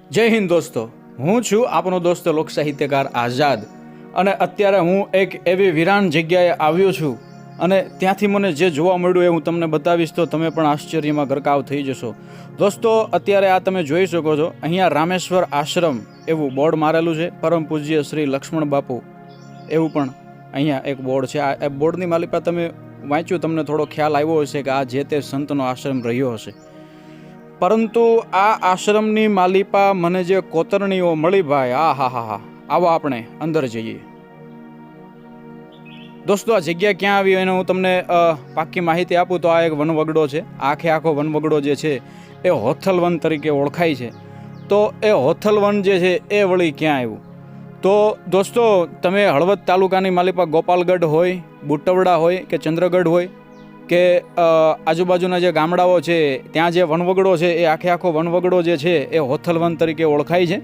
જય હિન્દ દોસ્તો, હું છું આપનો દોસ્ત લોક સાહિત્યકાર આઝાદ અને અત્યારે હું એક એવી વિરાન જગ્યાએ આવ્યો છું અને ત્યાંથી મને જે જોવા મળ્યું એ હું તમને બતાવીશ તો તમે પણ આશ્ચર્યમાં ગરકાવ થઈ જશો. દોસ્તો, અત્યારે આ તમે જોઈ શકો છો, અહીંયા રામેશ્વર આશ્રમ એવું બોર્ડ મારેલું છે. પરમ પૂજ્ય શ્રી લક્ષ્મણ બાપુ એવું પણ અહીંયા એક બોર્ડ છે. આ બોર્ડની માલિપા તમે વાંચ્યું, તમને થોડો ખ્યાલ આવ્યો હશે કે આ જે તે સંતનો આશ્રમ રહ્યો હશે. પરંતુ આ આશ્રમની માલિપા મને જે કોતરણીઓ મળી ભાઈ, હા, આવો આપણે અંદર જઈએ. દોસ્તો, આ જગ્યા ક્યાં આવી એને હું તમને પાક્કી માહિતી આપું તો આ એક વનવગડો છે. આખો વનવગડો જે છે એ હોથલવન તરીકે ઓળખાય છે. તો એ હોથલવન જે છે એ વળી ક્યાં આવ્યું? તો દોસ્તો, તમે હળવદ તાલુકાની માલિપા ગોપાલગઢ હોય, બુટવડા હોય કે ચંદ્રગઢ હોય કે આજુબાજુના જે ગામડાઓ છે ત્યાં જે વનવગડો છે એ આખો વનવગડો જે છે એ હોથલવન તરીકે ઓળખાય છે.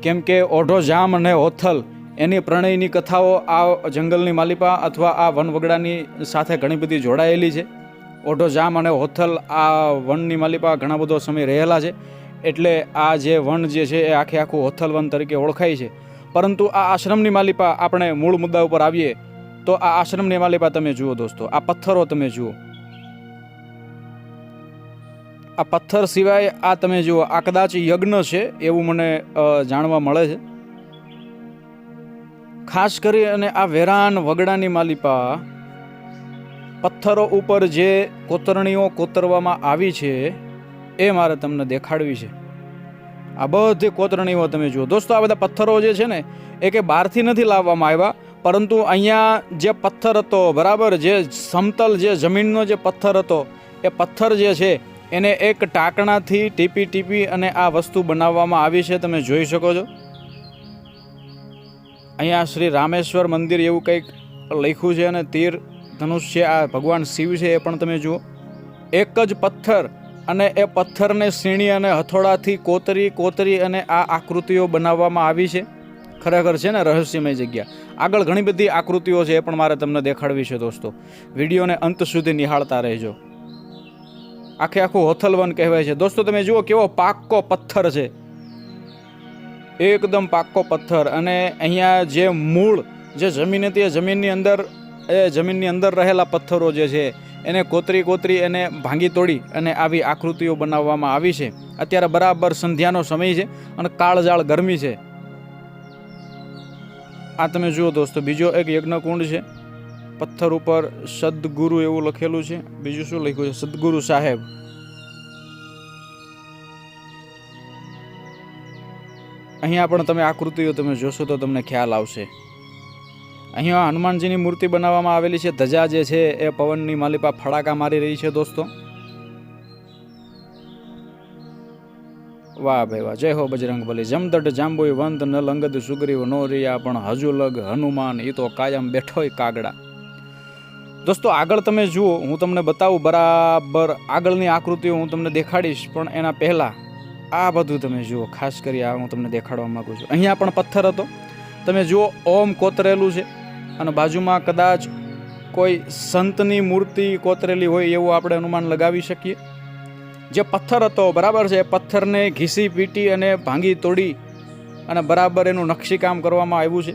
કેમ કે ઓઢો જામ અને હોથલ એની પ્રણયની કથાઓ આ જંગલની માલિપા અથવા આ વનવગડાની સાથે ઘણી બધી જોડાયેલી છે. ઓઢો જામ અને હોથલ આ વનની માલિપા ઘણા બધો સમય રહેલા છે. એટલે આ જે વન જે છે એ આખું હોથલવન તરીકે ઓળખાય છે. પરંતુ આ આશ્રમની માલિપા આપણે મૂળ મુદ્દા ઉપર આવીએ તો આ આશ્રમની માલિપા તમે જુઓ દોસ્તો, આ પથ્થરો તમે જુઓ. આ પથ્થર સિવાય આ તમે જુઓ, આ કદાચ યજ્ઞ છે એવું મને જાણવા મળે છે. ખાસ કરી અને આ વેરાન વગડાની માલિપા પથ્થરો ઉપર જે કોતરણીઓ કોતરવામાં આવી છે એ મારે તમને દેખાડવી છે. આ બધી કોતરણીઓ તમે જુઓ દોસ્તો. આ બધા પથ્થરો જે છે ને એ કે બહારથી નથી લાવવામાં આવ્યા, પરંતુ અહીંયા જે પથ્થર હતો, બરાબર, જે સમતલ જે જમીનનો જે પથ્થર હતો એ પથ્થર જે છે એને એક ટાંકણાથી ટીપી અને આ વસ્તુ બનાવવામાં આવી છે. તમે જોઈ શકો છો. અહીંયા શ્રી રામેશ્વર મંદિર એવું કંઈક લખ્યું છે અને તીર ધનુષ છે. આ ભગવાન શિવ છે એ પણ તમે જુઓ. એક જ પથ્થર અને એ પથ્થરને સીણી અને હથોડાથી કોતરી અને આ આકૃતિઓ બનાવવામાં આવી છે. ખરેખર છે ને રહસ્યમય જગ્યા. આગળ ઘણી બધી આકૃતિઓ છે એ પણ મારે તમને દેખાડવી છે દોસ્તો. વિડીયોને અંત સુધી નિહાળતા રહેજો. આખું હોથલવન કહેવાય છે દોસ્તો. તમે જુઓ કેવો પાક્કો પથ્થર છે, એકદમ પાક્કો પથ્થર. અને અહીંયા જે મૂળ જે જમીન હતી એ જમીનની અંદર રહેલા પથ્થરો જે છે એને કોતરી એને ભાંગી તોડી અને આવી આકૃતિઓ બનાવવામાં આવી છે. અત્યારે બરાબર સંધ્યાનો સમય છે અને કાળઝાળ ગરમી છે. આ તમે જુઓ દોસ્તો, બીજો એક યજ્ઞકુંડ છે. પથ્થર ઉપર સદગુરુ એવું લખેલું છે. બીજું શું લખ્યું છે? સદગુરુ સાહેબ. અહીંયા પણ તમે આકૃતિઓ તમે જોશો તો તમને ખ્યાલ આવશે. અહીંયા હનુમાનજીની મૂર્તિ બનાવવામાં આવેલી છે. ધજા જે છે એ પવનની માલિપા ફડાકા મારી રહી છે દોસ્તો. વાહ ભાઈ વાહ, જય હો બજરંગ બલી. જમદટ જાંબુય વંત ન લંગદ સુગ્રીવ નો રિયા, પણ હજુ લગ હનુમાન એ તો કાયમ બેઠોય કાગડા. દોસ્તો, આગળ તમે જુઓ, હું તમને બતાવું બરાબર આગળની આકૃતિઓ હું તમને દેખાડીશ, પણ એના પહેલા આ બધું તમે જુઓ. ખાસ કરી આ હું તમને દેખાડવા માંગુ છું. અહીંયા પણ પથ્થર હતો. તમે જુઓ, ઓમ કોતરેલું છે અને બાજુમાં કદાચ કોઈ સંતની મૂર્તિ કોતરેલી હોય એવું આપણે અનુમાન લગાવી શકીએ. જે પથ્થર હતો, બરાબર છે, એ પથ્થરને ઘીસી પીટી અને ભાંગી તોડી અને બરાબર એનું નકશીકામ કરવામાં આવ્યું છે.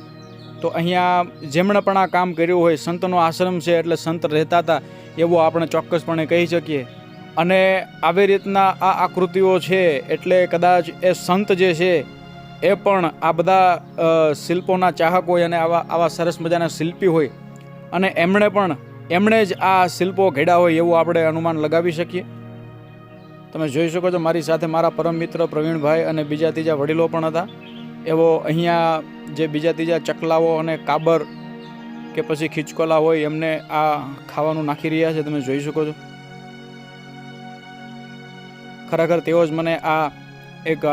તો અહીંયા જેમણે પણ આ કામ કર્યું હોય, સંતનો આશ્રમ છે એટલે સંત રહેતા હતા એવું આપણે ચોક્કસપણે કહી શકીએ. અને આવી રીતના આ આકૃતિઓ છે એટલે કદાચ એ સંત જે છે એ પણ આ બધા શિલ્પોના ચાહક હોય અને આવા સરસ મજાના શિલ્પી હોય અને એમણે જ આ શિલ્પો ઘડ્યા હોય એવું આપણે અનુમાન લગાવી શકીએ. તમે જોઈ શકો છો, મારી સાથે મારા પરમ મિત્ર પ્રવીણભાઈ અને બીજા ત્રીજા વડીલો પણ હતા. એવો અહીંયા જે બીજા ત્રીજા ચકલાઓ અને કાબર કે પછી ખીચકોલા હોય એમને આ ખાવાનું નાખી રહ્યા છે. તમે જોઈ શકો છો. ખરેખર તેઓ જ મને આ એક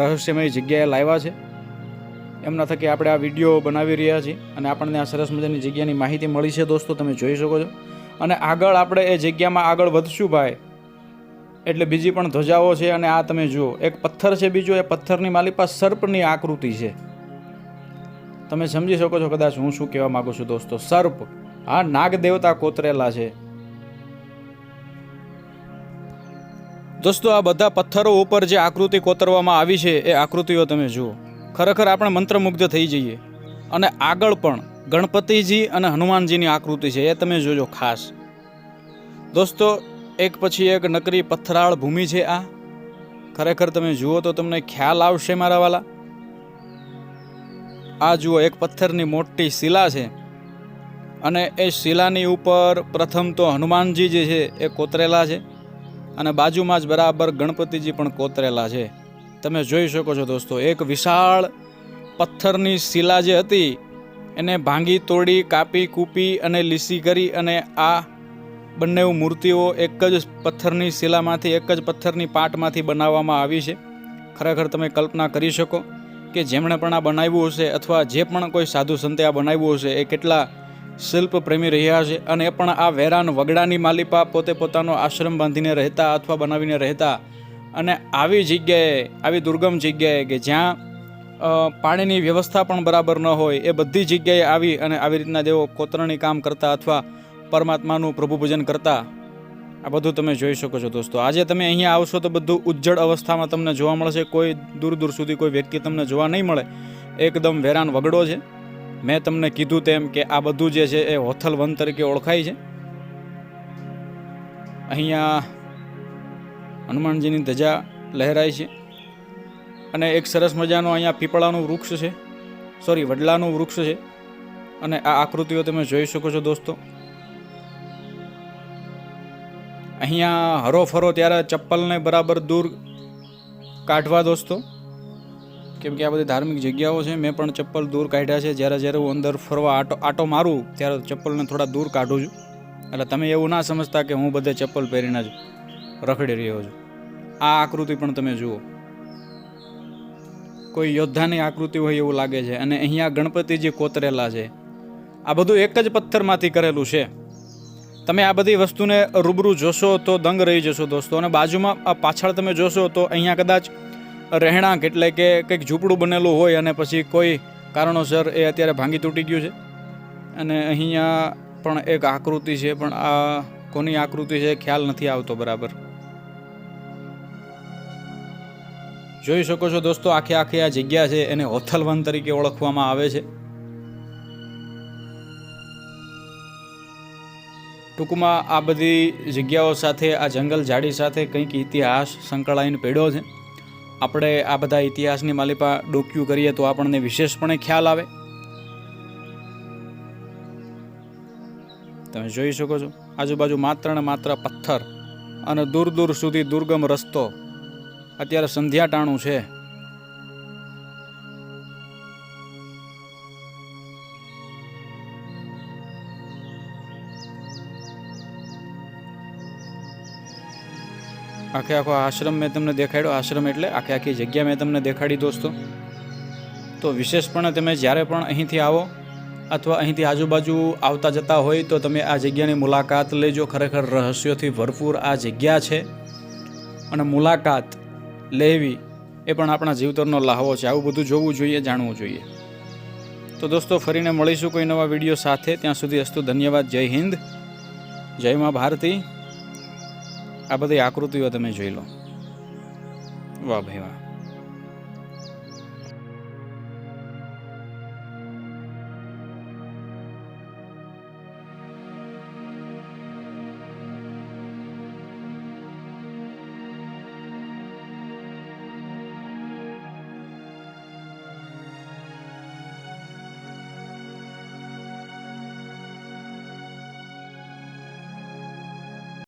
રહસ્યમય જગ્યાએ લાવ્યા છે. એમના થકી આપણે આ વિડીયો બનાવી રહ્યા છીએ અને આપણને આ સરસ મજાની જગ્યાની માહિતી મળી છે દોસ્તો. તમે જોઈ શકો છો. અને આગળ આપણે એ જગ્યામાં આગળ વધશું ભાઈ, એટલે બીજી પણ ધ્વજાઓ છે. અને આ તમે જુઓ, એક પથ્થર છે, બીજો એ પથ્થરની માલિપા સર્પની આકૃતિ છે. તમે સમજી શકો છો કદાચ હું શું કહેવા માંગુ છું દોસ્તો. સર્પ, હા, નાગ દેવતા કોતરેલા છે. દોસ્તો આ બધા પથ્થરો ઉપર જે આકૃતિ કોતરવામાં આવી છે એ આકૃતિઓ તમે જુઓ, ખરેખર આપણે મંત્રમુગ્ધ થઈ જઈએ. અને આગળ પણ ગણપતિજી અને હનુમાનજીની આકૃતિ છે, એ તમે જોજો ખાસ. દોસ્તો એક પછી એક નકરી પથ્થરાળ ભૂમિ છે આ. ખરેખર તમે જુઓ તો તમને ખ્યાલ આવશે મારા વાલા. આ જુઓ એક પથ્થરની મોટી શિલા છે અને એ શિલાની ઉપર પ્રથમ તો હનુમાનજી જે છે એ કોતરેલા છે અને બાજુમાં જ બરાબર ગણપતિજી પણ કોતરેલા છે. તમે જોઈ શકો છો દોસ્તો, એક વિશાળ પથ્થરની શિલા જે હતી એને ભાંગી તોડી કાપી કૂપી અને લીસી કરી અને આ બંને મૂર્તિઓ એક જ પથ્થરની શિલામાંથી, એક જ પથ્થરની પાટમાંથી બનાવવામાં આવી છે. ખરેખર તમે કલ્પના કરી શકો કે જેમણે પણ આ બનાવ્યું હશે અથવા જે પણ કોઈ સાધુ સંતે આ બનાવ્યું હશે એ કેટલા શિલ્પ પ્રેમી રહ્યા છે. અને એ પણ આ વેરાન વગડાની માલિપા પોતે પોતાનો આશ્રમ બાંધીને રહેતા અથવા બનાવીને રહેતા. અને આવી જગ્યાએ, આવી દુર્ગમ જગ્યાએ કે જ્યાં પાણીની વ્યવસ્થા પણ બરાબર ન હોય, એ બધી જગ્યાએ આવી અને આવી રીતના તેઓ કોતરણી કામ કરતા અથવા પરમાત્માનું પ્રભુ પૂજન કરતા. આ બધું તમે જોઈ શકો છો દોસ્તો. આજે તમે અહીંયા આવશો તો બધું ઉજ્જડ અવસ્થામાં તમને જોવા મળશે. કોઈ દૂર દૂર સુધી કોઈ વ્યક્તિ તમને જોવા નહીં મળે. એકદમ વેરાન વગડો છે. મેં તમને કીધું તેમ કે આ બધું જે છે એ હોથલ વન તરીકે ઓળખાય છે. અહીંયા હનુમાનજીની ધજા લહેરાય છે અને એક સરસ મજાનો અહીંયા પીપળાનું વૃક્ષ છે, વડલાનું વૃક્ષ છે. અને આ આકૃતિઓ તમે જોઈ શકો છો દોસ્તો. અહીંયા હરો ફરો ત્યારે ચપ્પલને બરાબર દૂર કાઢવા દોસ્તો, કેમ કે આ બધી ધાર્મિક જગ્યાઓ છે. મેં પણ ચપ્પલ દૂર કાઢ્યા છે. જ્યારે હું અંદર ફરવા આટો મારું ત્યારે ચપ્પલને થોડા દૂર કાઢું છું. એટલે તમે એવું ના સમજતા કે હું બધે ચપ્પલ પહેરીને જ રખડી રહ્યો છું. આ આકૃતિ પણ તમે જુઓ, કોઈ યોદ્ધાની આકૃતિ હોય એવું લાગે છે. અને અહીંયા ગણપતિજી કોતરેલા છે. આ બધું એક જ પથ્થરમાંથી કરેલું છે. તમે આ બધી વસ્તુને રૂબરૂ જોશો તો દંગ રહી જશો દોસ્તો. અને બાજુમાં પાછળ તમે જોશો તો અહીંયા કદાચ રહેણાંક એટલે કે કંઈક ઝૂંપડું બનેલું હોય અને પછી કોઈ કારણોસર એ અત્યારે ભાંગી તૂટી ગયું છે. અને અહીંયા પણ એક આકૃતિ છે, પણ આ કોની આકૃતિ છે ખ્યાલ નથી આવતો બરાબર. જોઈ શકો છો દોસ્તો, આખી આ જગ્યા છે એને હોથલ વન તરીકે ઓળખવામાં આવે છે. ટૂંકમાં આ બધી જગ્યાઓ સાથે, આ જંગલ ઝાડી સાથે કંઈક ઇતિહાસ સંકળાઈને પડ્યો છે. આપણે આ બધા ઇતિહાસની માલિપા ડોક્યુ કરીએ તો આપણને વિશેષપણે ખ્યાલ આવે. તમે જોઈ શકો છો આજુબાજુ માત્ર ને માત્ર પથ્થર અને દૂર દૂર સુધી દુર્ગમ રસ્તો. અત્યારે સંધ્યા ટાણું છે. આખો આશ્રમ મેં તમને દેખાડ્યો. આશ્રમ એટલે આખી જગ્યા મેં તમને દેખાડી દોસ્તો. તો વિશેષપણે તમે જ્યારે પણ અહીંથી આવો અથવા અહીંથી આજુબાજુ આવતા જતા હોય તો તમે આ જગ્યાની મુલાકાત લેજો. ખરેખર રહસ્યોથી ભરપૂર આ જગ્યા છે અને મુલાકાત લેવી એ પણ આપણા જીવતરનો લાહવો છે. આવું બધું જોવું જોઈએ, જાણવું જોઈએ. તો દોસ્તો ફરીને મળીશું કોઈ નવા વિડીયો સાથે. ત્યાં સુધી અસ્તુ ધન્યવાદ. જય હિન્દ, જય મા ભારતી. આ બધી આકૃતિઓ તમે જોઈ લો. વાહ ભાઈ વાહ.